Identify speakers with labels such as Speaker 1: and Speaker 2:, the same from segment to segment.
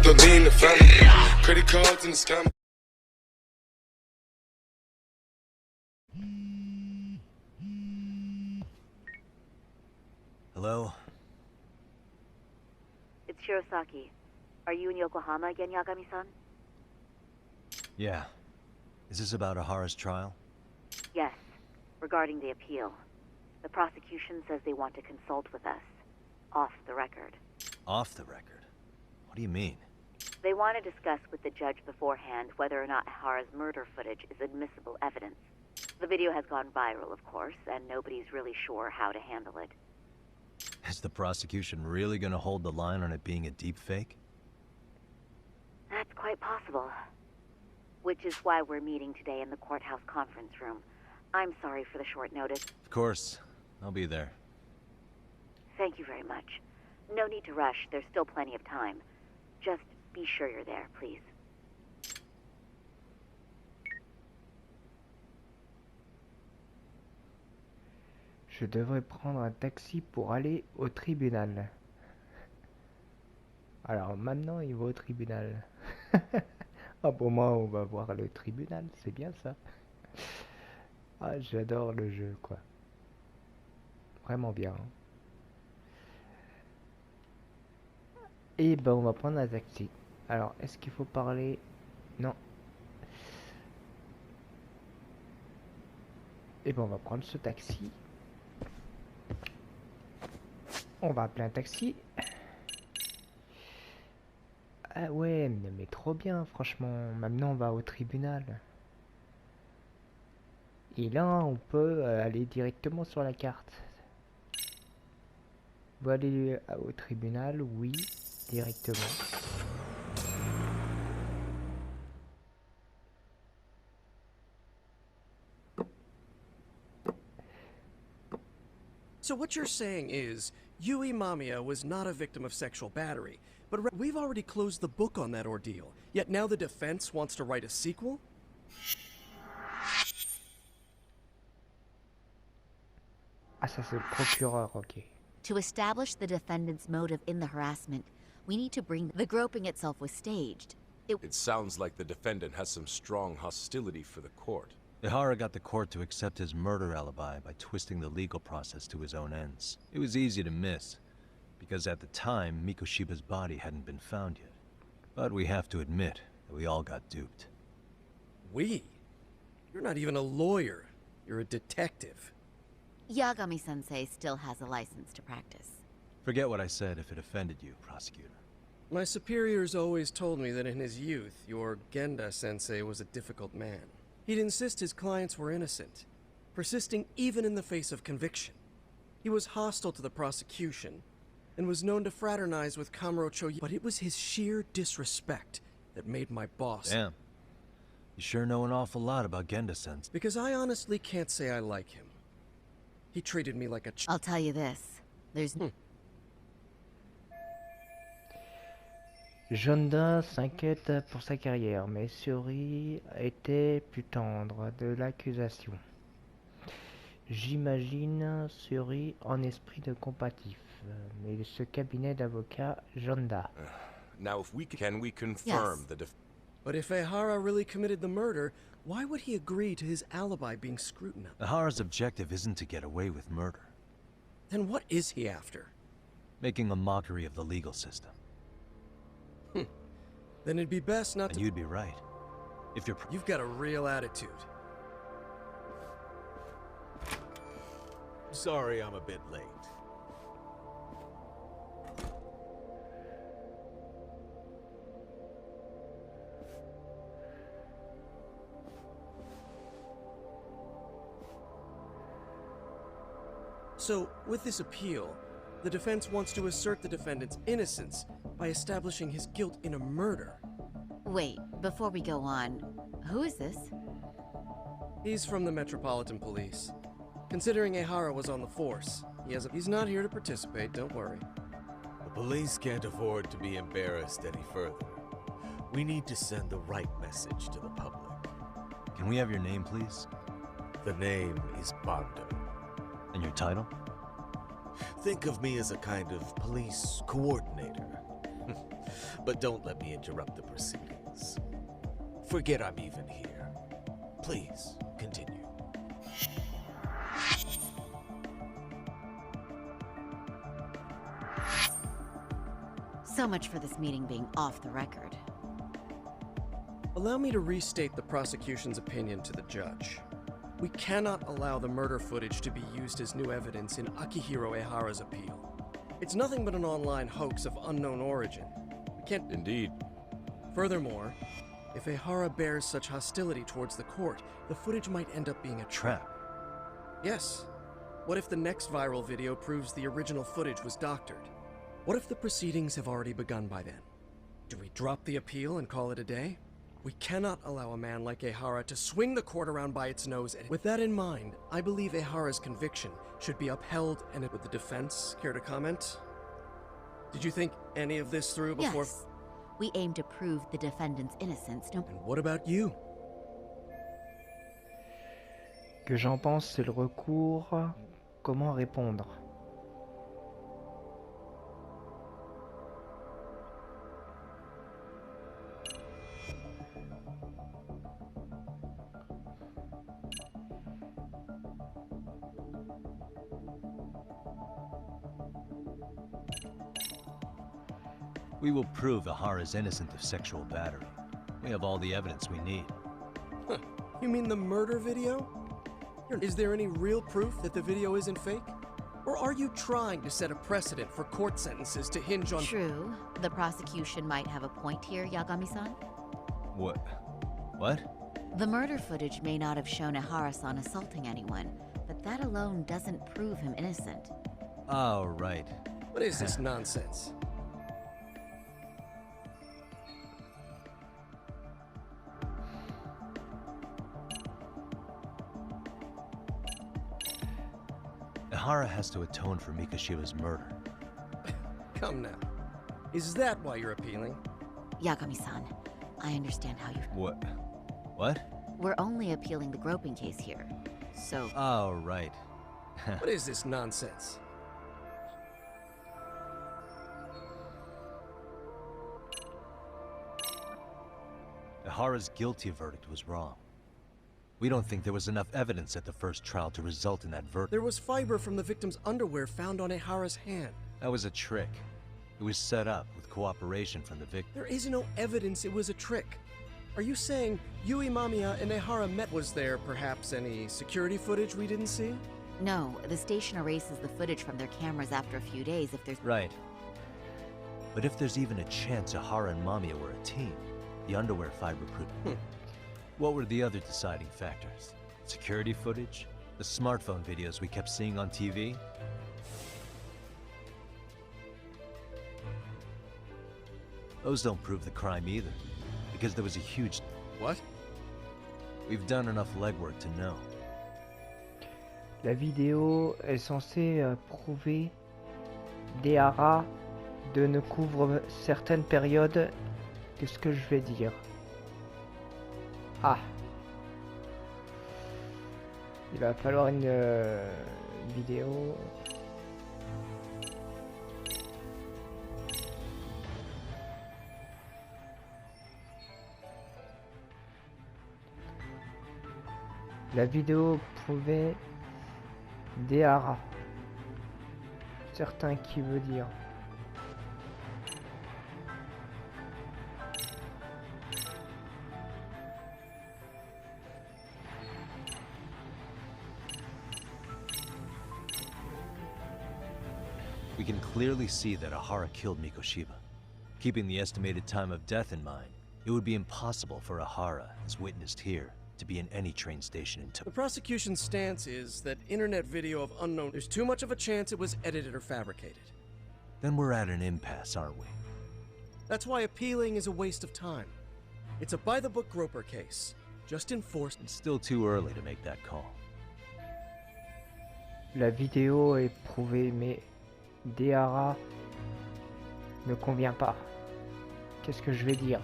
Speaker 1: with the lean, the family. Credit cards and the scam.
Speaker 2: Hello?
Speaker 3: It's Shirosaki. Are you in Yokohama again, Yagami-san?
Speaker 2: Yeah. Is this about Ahara's trial?
Speaker 3: Yes, regarding the appeal. The prosecution says they want to consult with us. Off the record.
Speaker 2: Off the record? What do you mean?
Speaker 3: They want to discuss with the judge beforehand whether or not Ahara's murder footage is admissible evidence. The video has gone viral, of course, and nobody's really sure how to handle it.
Speaker 2: Is the prosecution really gonna hold the line on it being a deepfake?
Speaker 3: That's quite possible. Which is why we're meeting today in the courthouse conference room. I'm sorry for the short notice.
Speaker 2: Of course. I'll be there.
Speaker 3: Thank you very much. No need to rush. There's still plenty of time. Just be sure you're there, please.
Speaker 4: Je devrais prendre un taxi pour aller au tribunal. Alors maintenant, il va au tribunal. Ah, pour moi, on va voir le tribunal, c'est bien ça. Ah, j'adore le jeu, quoi. Vraiment bien. Et ben, on va prendre un taxi. Alors, est-ce qu'il faut parler? Non. Et ben, on va prendre ce taxi. On va appeler un taxi. Ah ouais, mais trop bien, franchement. Maintenant, on va au tribunal. Et là, on peut aller directement sur la carte. On va aller au tribunal, oui, directement.
Speaker 5: So what you're saying is, Yui Mamiya was not a victim of sexual battery, but we've already closed the book on that ordeal, yet now the defense wants to write a sequel?
Speaker 4: Ah, ça c'est le procureur, ok.
Speaker 6: To establish the defendant's motive in the harassment, we need to bring the groping itself was staged.
Speaker 7: It sounds like the defendant has some strong hostility for the court.
Speaker 2: Ihara got the court to accept his murder alibi by twisting the legal process to his own ends. It was easy to miss, because at the time, Mikoshiba's body hadn't been found yet. But we have to admit that we all got duped.
Speaker 5: We? You're not even a lawyer. You're a detective.
Speaker 6: Yagami-sensei still has a license to practice.
Speaker 2: Forget what I said if it offended you, prosecutor.
Speaker 5: My superiors always told me that in his youth, your Genda-sensei was a difficult man. He'd insist his clients were innocent, persisting even in the face of conviction. He was hostile to the prosecution, and was known to fraternize with Kamurocho, but it was his sheer disrespect that made my boss.
Speaker 2: Damn. You sure know an awful lot about Genda-sensei.
Speaker 5: Because I honestly can't say I like him. He treated me like a
Speaker 6: I'll tell you this. There's
Speaker 4: Jonda s'inquiète pour sa carrière, mais Suri était plus tendre de l'accusation. J'imagine Suri en esprit de compatif, mais ce cabinet d'avocats, Jonda.
Speaker 7: Now, if we can we confirm
Speaker 6: Yes.
Speaker 5: But if Ehara really committed the murder, why would he agree to his alibi being scrutinized?
Speaker 2: Ihara's objective isn't to get away with murder.
Speaker 5: Then what is he after?
Speaker 2: Making a mockery of the legal system.
Speaker 5: Then it'd be best not
Speaker 2: And
Speaker 5: to—
Speaker 2: you'd be right. If you're
Speaker 5: You've got a real attitude.
Speaker 8: Sorry I'm a bit late.
Speaker 5: So, with this appeal, the defense wants to assert the defendant's innocence by establishing his guilt in a murder.
Speaker 6: Wait, before we go on, who is this?
Speaker 5: He's from the Metropolitan Police. Considering Ehara was on the force, he's not here to participate, don't worry.
Speaker 8: The police can't afford to be embarrassed any further. We need to send the right message to the public.
Speaker 2: Can we have your name, please?
Speaker 8: The name is Bando.
Speaker 2: And your title?
Speaker 8: Think of me as a kind of police coordinator. But don't let me interrupt the proceedings. Forget I'm even here. Please, continue.
Speaker 6: So much for this meeting being off the record.
Speaker 5: Allow me to restate the prosecution's opinion to the judge. We cannot allow the murder footage to be used as new evidence in Akihiro Ehara's appeal. It's nothing but an online hoax of unknown origin. We can't...
Speaker 7: Indeed.
Speaker 5: Furthermore, if Ehara bears such hostility towards the court, the footage might end up being a trap. Yes. What if the next viral video proves the original footage was doctored? What if the proceedings have already begun by then? Do we drop the appeal and call it a day? We cannot allow a man like Ehara to swing the court around by its nose. And with that in mind, I believe Ehara's conviction should be upheld. And would the defense care to comment? Did you think any of this through before?
Speaker 6: Yes. We aim to prove the defendant's innocence. No.
Speaker 5: And what about you?
Speaker 4: Que j'en pense, c'est le recours. Comment répondre?
Speaker 2: We will prove Ehara's innocent of sexual battery. We have all the evidence we need.
Speaker 5: Huh. You mean the murder video? Is there any real proof that the video isn't fake? Or are you trying to set a precedent for court sentences to hinge on...
Speaker 6: True. The prosecution might have a point here, Yagami-san.
Speaker 2: What? What?
Speaker 6: The murder footage may not have shown Ehara-san assaulting anyone, but that alone doesn't prove him innocent.
Speaker 2: Oh, right.
Speaker 5: What is this nonsense?
Speaker 2: Ehara has to atone for Mikoshiba's murder.
Speaker 5: Come now. Is that why you're appealing?
Speaker 6: Yagami-san, I understand how you're...
Speaker 2: What? What?
Speaker 6: We're only appealing the groping case here, so...
Speaker 2: Oh, right.
Speaker 5: What is this nonsense?
Speaker 2: Ehara's guilty verdict was wrong. We don't think there was enough evidence at the first trial to result in that verdict.
Speaker 5: There was fiber from the victim's underwear found on Ehara's hand.
Speaker 2: That was a trick. It was set up with cooperation from the victim.
Speaker 5: There is no evidence it was a trick. Are you saying Yui Mamiya and Ehara met? Was there perhaps any security footage we didn't see?
Speaker 6: No, the station erases the footage from their cameras after a few days if there's...
Speaker 2: Right. But if there's even a chance Ehara and Mamiya were a team, the underwear fiber could... What were the other deciding factors? Security footage? The smartphone videos we kept seeing on TV? Those don't prove the crime either, because there was a huge...
Speaker 5: What?
Speaker 2: We've done enough legwork to know.
Speaker 4: La vidéo est censée prouver Ehara de ne couvre certaines périodes. Qu'est-ce que je vais dire? Ah, il va falloir une vidéo. La vidéo prouvait Ehara. Certain qui veut dire.
Speaker 2: We can clearly see that Ehara killed Mikoshiba. Keeping the estimated time of death in mind, it would be impossible for Ehara, as witnessed here, to be in any train station in
Speaker 5: The prosecution's stance is that internet video of unknown... There's too much of a chance it was edited or fabricated.
Speaker 2: Then we're at an impasse, aren't we?
Speaker 5: That's why appealing is a waste of time. It's a by-the-book Groper case. Just enforced...
Speaker 2: It's still too early to make that call.
Speaker 4: La vidéo est prouvée, mais Ehara ne convient pas. Qu'est-ce que je vais dire?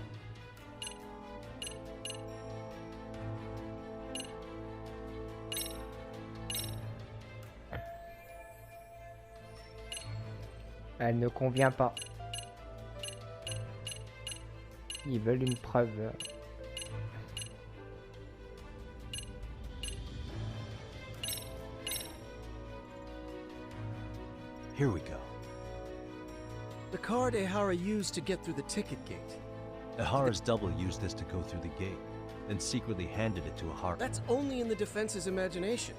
Speaker 4: Elle ne convient pas. Ils veulent une preuve.
Speaker 2: Here we go.
Speaker 5: The card Ehara used to get through the ticket gate.
Speaker 2: Ihara's double used this to go through the gate, then secretly handed it to Ihara.
Speaker 5: That's only in the defense's imagination.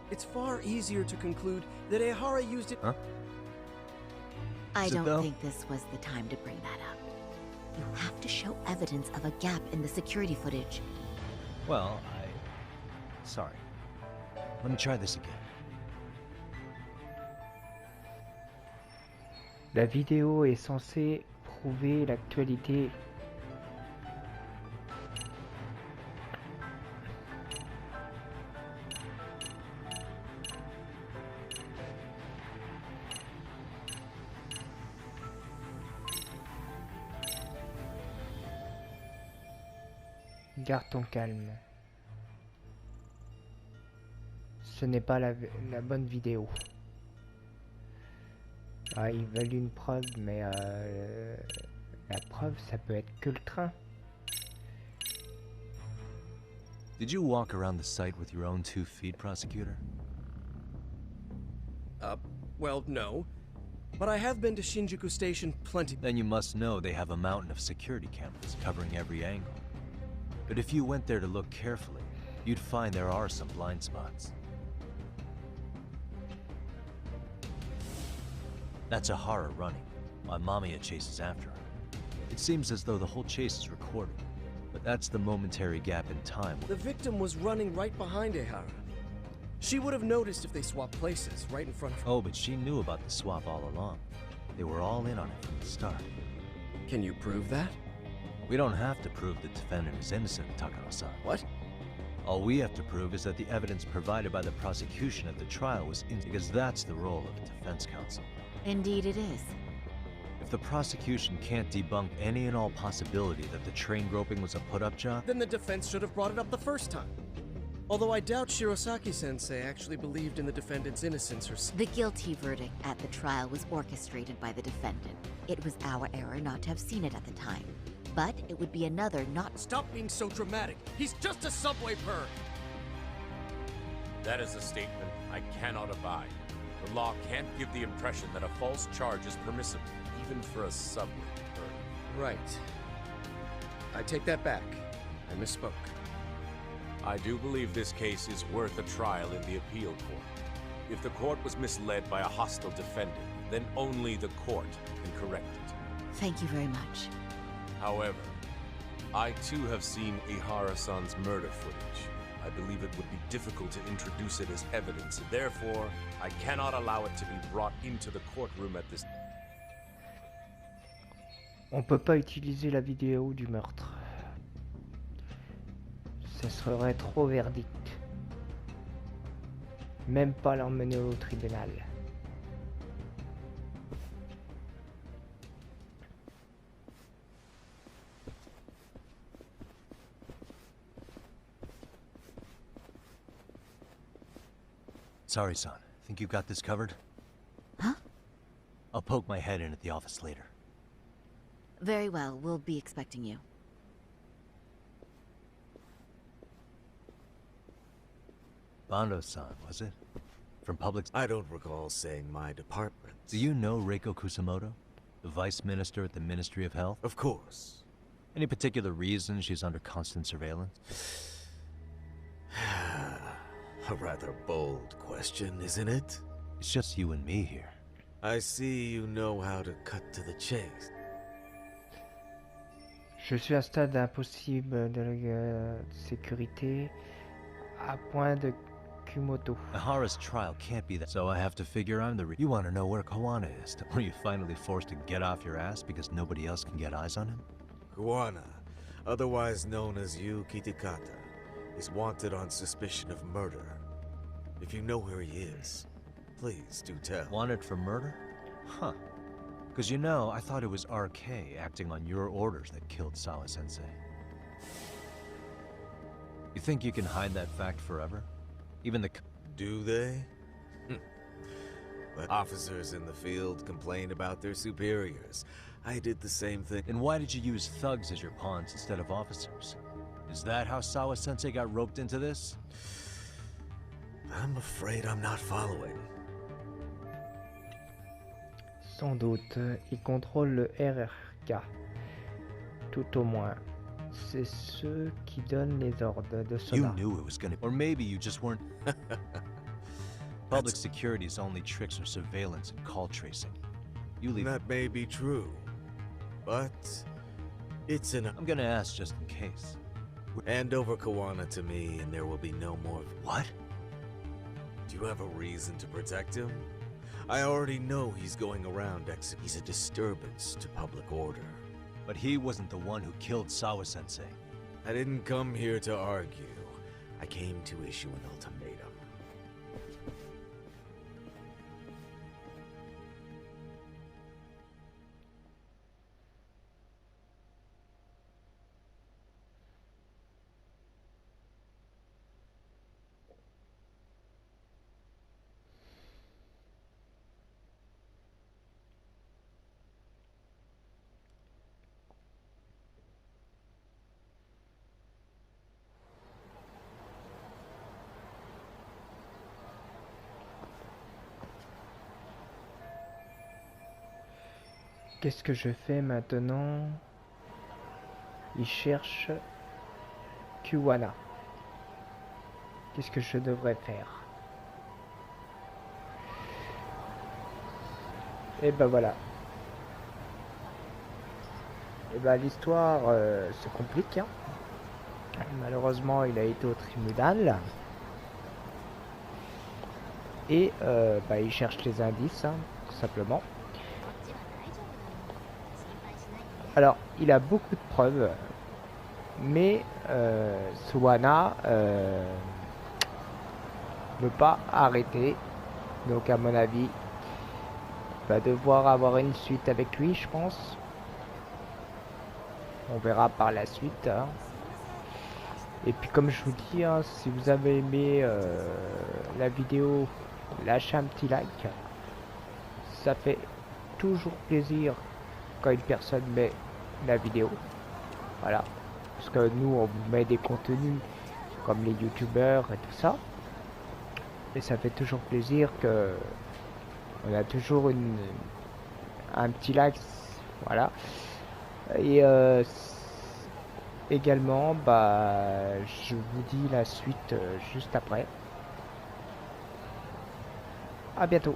Speaker 5: It's far easier to conclude that Ehara used it.
Speaker 2: Huh?
Speaker 6: I
Speaker 2: Is it
Speaker 6: don't
Speaker 2: though?
Speaker 6: think this was the time to bring that up. You have to show evidence of a gap in the security footage.
Speaker 2: Well, sorry. Let me try this again.
Speaker 4: La vidéo est censée prouver l'actualité. Garde ton calme. Ce n'est pas la bonne vidéo. Ah, ils veulent une preuve, mais la preuve, ça peut être que le train.
Speaker 2: Did you walk around the site with your own 2 feet, prosecutor?
Speaker 5: Well, no. But I have been to Shinjuku Station plenty.
Speaker 2: Then you must know they have a mountain of security cameras covering every angle. But if you went there to look carefully, you'd find there are some blind spots. That's Ihara running, while Mamiya chases after her. It seems as though the whole chase is recorded, but that's the momentary gap in time.
Speaker 5: The victim was running right behind Ehara. She would have noticed if they swapped places right in front of her.
Speaker 2: Oh, but she knew about the swap all along. They were all in on it from the start.
Speaker 5: Can you prove that?
Speaker 2: We don't have to prove the defendant is innocent, Takano-san.
Speaker 5: What?
Speaker 2: All we have to prove is that the evidence provided by the prosecution at the trial was because that's the role of the defense counsel.
Speaker 6: Indeed it is.
Speaker 2: If the prosecution can't debunk any and all possibility that the train groping was a put-up job,
Speaker 5: Then the defense should have brought it up the first time. Although I doubt Shirosaki-sensei actually believed in the defendant's innocence herself.
Speaker 6: The guilty verdict at the trial was orchestrated by the defendant. It was our error not to have seen it at the time. But it would be another not—
Speaker 5: Stop being so dramatic. He's just a subway bird.
Speaker 7: That is a statement I cannot abide. The law can't give the impression that a false charge is permissible, even for a subway bird.
Speaker 5: Right. I take that back. I misspoke.
Speaker 7: I do believe this case is worth a trial in the appeal court. If the court was misled by a hostile defendant, then only the court can correct it.
Speaker 6: Thank you very much.
Speaker 7: However, I too have seen Ihara-san's murder footage. I believe it would be difficult to introduce it as evidence, and therefore, I cannot allow it to be brought into the courtroom at this time.
Speaker 4: On peut pas utiliser la vidéo du meurtre. Ce serait trop verdict. Même pas l'emmener au tribunal.
Speaker 2: Sorry, son. Think you got this covered?
Speaker 6: Huh?
Speaker 2: I'll poke my head in at the office later.
Speaker 6: Very well, we'll be expecting you.
Speaker 2: Bando-san, was it? From public...
Speaker 8: I don't recall saying my department.
Speaker 2: Do you know Reiko Kusamoto? The vice minister at the Ministry of Health?
Speaker 8: Of course.
Speaker 2: Any particular reason she's under constant surveillance?
Speaker 8: A rather bold question, isn't it?
Speaker 2: It's just you and me here.
Speaker 8: I see you know how to cut to the chase.
Speaker 4: Je suis à stade impossible de sécurité à point de Kumoto.
Speaker 2: Ihara's trial can't be that, so I have to figure I'm the You want to know where Kawana is? Were you finally forced to get off your ass because nobody else can get eyes on him?
Speaker 8: Kuwana, otherwise known as Yu Kitakata, is wanted on suspicion of murder. If you know where he is, please do tell.
Speaker 2: Wanted for murder? Huh. Because you know, I thought it was RK acting on your orders that killed Sawa-sensei. You think you can hide that fact forever? Even the...
Speaker 8: Do they? But officers in the field complain about their superiors. I did the same thing.
Speaker 2: Then why did you use thugs as your pawns instead of officers? Is that how Sawa-sensei got roped into this?
Speaker 8: I'm afraid I'm not following.
Speaker 4: Sans doute, il contrôle le RRK. Tout au moins. C'est ceux qui donnent les ordres de
Speaker 2: You
Speaker 4: cela.
Speaker 2: knew it was gonna... Or maybe you just weren't... Public security's only tricks are surveillance and call tracing. You leave...
Speaker 8: That may be true, but it's an...
Speaker 2: I'm gonna ask just in case.
Speaker 8: Hand over Kawana to me and there will be no more...
Speaker 2: What?
Speaker 8: Do you have a reason to protect him? I already know he's going around He's a disturbance to public order.
Speaker 2: But he wasn't the one who killed Sawa-sensei.
Speaker 8: I didn't come here to argue. I came to issue an ultimatum.
Speaker 4: Qu'est-ce que je fais maintenant? Il cherche Kuwana. Qu'est-ce que je devrais faire? Et ben voilà. Et ben l'histoire se complique. Hein. Malheureusement, il a été au tribunal. Et bah, il cherche les indices, hein, tout simplement. Alors, il a beaucoup de preuves, mais Suwana ne veut pas arrêter. Donc, à mon avis, il va devoir avoir une suite avec lui, je pense. On verra par la suite. Hein. Et puis, comme je vous dis, hein, si vous avez aimé la vidéo, lâchez un petit like. Ça fait toujours plaisir quand une personne met la vidéo, voilà, parce que nous on vous met des contenus comme les youtubeurs et tout ça, et ça fait toujours plaisir que on a toujours un petit like, voilà. Et également bah je vous dis la suite juste après. À bientôt.